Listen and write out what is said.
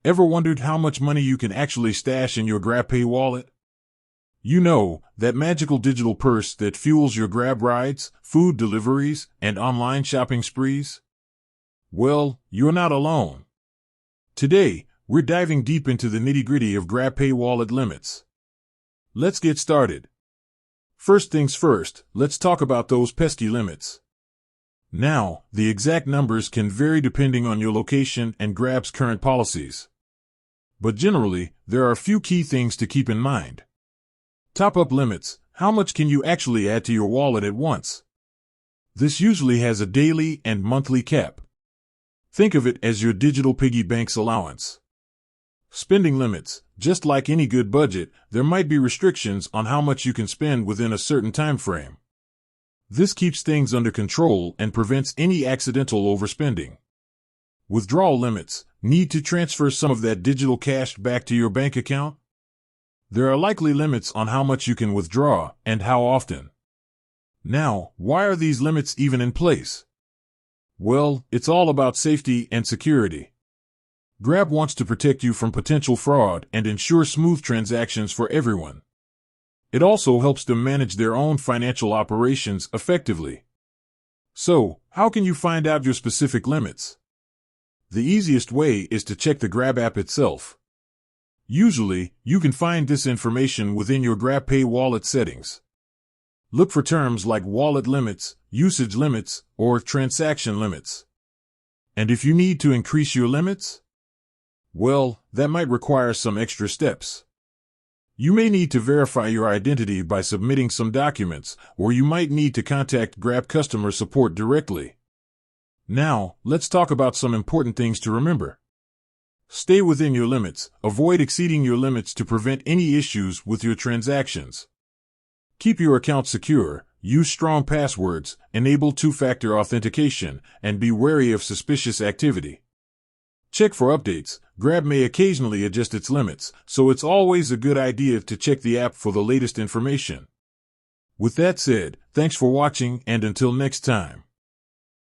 Ever wondered how much money you can actually stash in your Grabpay wallet? You know, that magical digital purse that fuels your Grab rides, food deliveries, and online shopping sprees? Well, you're not alone. Today, we're diving deep into the nitty-gritty of Grabpay wallet limits. Let's get started. First things first, let's talk about those pesky limits. Now, the exact numbers can vary depending on your location and Grab's current policies. But generally, there are a few key things to keep in mind. Top-up limits. How much can you actually add to your wallet at once? This usually has a daily and monthly cap. Think of it as your digital piggy bank's allowance. Spending limits. Just like any good budget, there might be restrictions on how much you can spend within a certain time frame. This keeps things under control and prevents any accidental overspending. Withdrawal limits. Need to transfer some of that digital cash back to your bank account? There are likely limits on how much you can withdraw and how often. Now, why are these limits even in place? Well, it's all about safety and security. Grab wants to protect you from potential fraud and ensure smooth transactions for everyone. It also helps them manage their own financial operations effectively. So, how can you find out your specific limits? The easiest way is to check the Grab app itself. Usually, you can find this information within your Grabpay wallet settings. Look for terms like wallet limits, usage limits, or transaction limits. And if you need to increase your limits? Well, that might require some extra steps. You may need to verify your identity by submitting some documents, or you might need to contact Grab customer support directly. Now, let's talk about some important things to remember. Stay within your limits. Avoid exceeding your limits to prevent any issues with your transactions. Keep your account secure. Use strong passwords, enable two-factor authentication, and be wary of suspicious activity. Check for updates. Grab may occasionally adjust its limits, so it's always a good idea to check the app for the latest information. With that said, thanks for watching, and until next time.